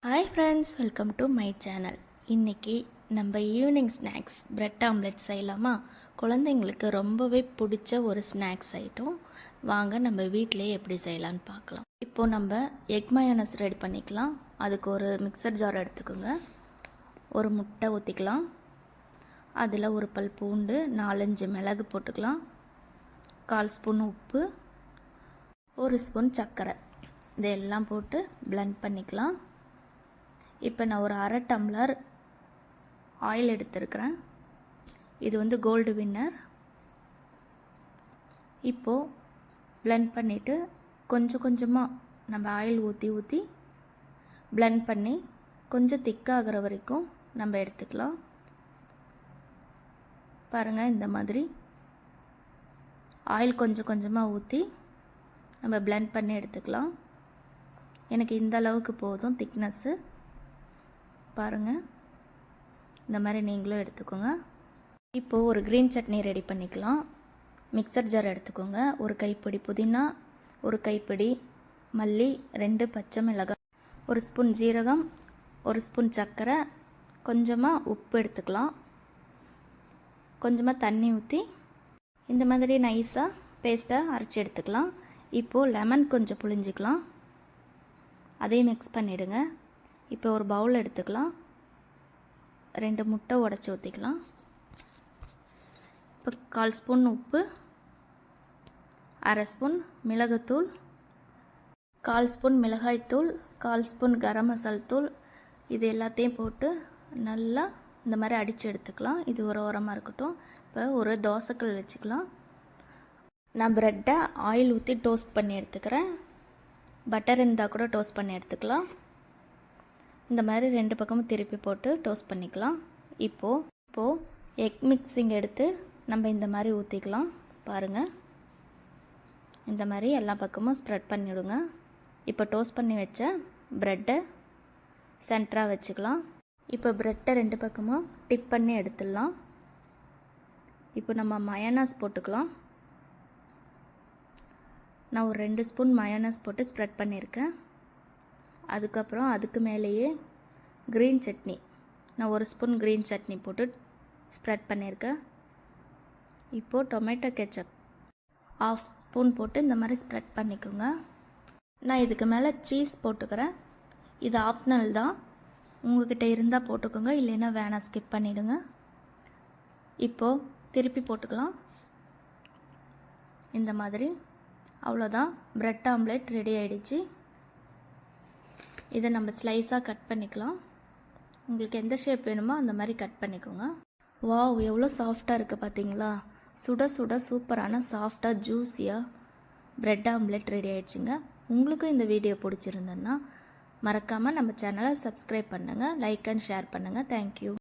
Hi friends, welcome to my channel. இன்றைக்கி நம்ம evening snacks bread omelette செய்யலாமா? குழந்தைங்களுக்கு ரொம்பவே பிடிச்ச ஒரு ஸ்நாக்ஸ் ஐட்டம். வாங்க நம்ம வீட்டிலேயே எப்படி செய்யலான்னு பார்க்கலாம். இப்போது நம்ம எக் மயோனஸ் ரெடி பண்ணிக்கலாம். அதுக்கு ஒரு மிக்சர் ஜார் எடுத்துக்கோங்க. ஒரு முட்டை ஊற்றிக்கலாம். அதில் ஒரு பல் பூண்டு, 4-5 மிளகு போட்டுக்கலாம். 1/4 ஸ்பூன் உப்பு, 1 ஸ்பூன் சர்க்கரை, இதெல்லாம் போட்டு பிளெண்ட் பண்ணிக்கலாம். இப்போ நான் ஒரு 1/2 டம்ளர் ஆயில் எடுத்துருக்கிறேன். இது கோல்டு வின்னர். இப்போது பிளெண்ட் பண்ணிவிட்டு கொஞ்சம் கொஞ்சமாக நம்ம ஆயில் ஊற்றி பிளெண்ட் பண்ணி கொஞ்சம் திக்காகிற வரைக்கும் நம்ம எடுத்துக்கலாம். பாருங்கள், இந்த மாதிரி ஆயில் கொஞ்சம் கொஞ்சமாக ஊற்றி நம்ம பிளெண்ட் பண்ணி எடுத்துக்கலாம். எனக்கு இந்த அளவுக்கு போதும் திக்னஸ்ஸு. பாருங்கள், இந்த மாதிரி நீங்களும் எடுத்துக்கோங்க. இப்போது ஒரு க்ரீன் சட்னி ரெடி பண்ணிக்கலாம். மிக்சர் ஜார் எடுத்துக்கோங்க. ஒரு கைப்பிடி புதினா, ஒரு கைப்பிடி மல்லி, 2 பச்சை மிளகாய், 1 ஸ்பூன் ஜீரகம், 1 ஸ்பூன் சர்க்கரை, கொஞ்சமாக உப்பு எடுத்துக்கலாம். கொஞ்சமாக தண்ணி ஊற்றி இந்த மாதிரி நைஸாக பேஸ்ட்டாக அரைச்சி எடுத்துக்கலாம். இப்போது லெமன் கொஞ்சம் புழிஞ்சிக்கலாம். அதையும் மிக்ஸ் பண்ணிவிடுங்க. இப்போ ஒரு பவுல் எடுத்துக்கலாம். 2 முட்டை உடைச்சி ஊற்றிக்கலாம். இப்போ 1/4 ஸ்பூன் உப்பு, 1/2 ஸ்பூன் மிளகுத்தூள், 1/4 ஸ்பூன் மிளகாய்த்தூள், 1/4 ஸ்பூன் கரம் மசால் தூள், இது எல்லாத்தையும் போட்டு நல்லா இந்த மாதிரி அடித்து எடுத்துக்கலாம். இது ஒரு ஓரமாக இருக்கட்டும். இப்போ ஒரு தோசைக்கல் வச்சுக்கலாம். நான் ப்ரெட்டை ஆயில் ஊற்றி டோஸ்ட் பண்ணி எடுத்துக்கிறேன். பட்டர் இருந்தால் கூட டோஸ்ட் பண்ணி எடுத்துக்கலாம். இந்த மாதிரி 2 பக்கமும் திருப்பி போட்டு டோஸ்ட் பண்ணிக்கலாம். இப்போது எக் மிக்சிங் எடுத்து நம்ம இந்த மாதிரி ஊற்றிக்கலாம். பாருங்கள், இந்த மாதிரி எல்லா பக்கமும் ஸ்ப்ரெட் பண்ணிவிடுங்க. இப்போ டோஸ்ட் பண்ணி வச்ச ப்ரெட்டை சென்டராக வச்சுக்கலாம். இப்போ ப்ரெட்டை 2 பக்கமும் டிப் பண்ணி எடுத்துடலாம். இப்போ நம்ம மயோனஸ் போட்டுக்கலாம். நான் ஒரு 2 ஸ்பூன் மயோனஸ் போட்டு ஸ்ப்ரெட் பண்ணியிருக்கேன். அதுக்கப்புறம் அதுக்கு மேலேயே க்ரீன் சட்னி, நான் 1 ஸ்பூன் க்ரீன் சட்னி போட்டு ஸ்ப்ரெட் பண்ணியிருக்கேன். இப்போது டொமேட்டோ கெச்சப் 1/2 ஸ்பூன் போட்டு இந்த மாதிரி ஸ்ப்ரெட் பண்ணிக்கோங்க. நான் இதுக்கு மேலே சீஸ் போட்டுக்கிறேன். இது ஆப்ஷனல் தான், உங்கள்கிட்ட இருந்தால் போட்டுக்கோங்க, இல்லைன்னா வேணாம், ஸ்கிப் பண்ணிவிடுங்க. இப்போது திருப்பி போட்டுக்கலாம். இந்த மாதிரி அவ்வளோதான், பிரெட் ஆம்லெட் ரெடி ஆகிடுச்சு. இதை நம்ம ஸ்லைஸாக கட் பண்ணிக்கலாம். உங்களுக்கு எந்த ஷேப் வேணுமோ அந்த மாதிரி கட் பண்ணிக்கோங்க. வாவ், எவ்வளோ சாஃப்டாக இருக்குது பார்த்தீங்களா? சுட சுட சூப்பரான சாஃப்டாக ஜூஸியாக பிரெட் ஆம்லெட் ரெடி ஆகிடுச்சிங்க. உங்களுக்கும் இந்த வீடியோ பிடிச்சிருந்ததுன்னா மறக்காமல் நம்ம சேனலை சப்ஸ்கிரைப் பண்ணுங்கள், லைக் அண்ட் ஷேர் பண்ணுங்கள். தேங்க்யூ.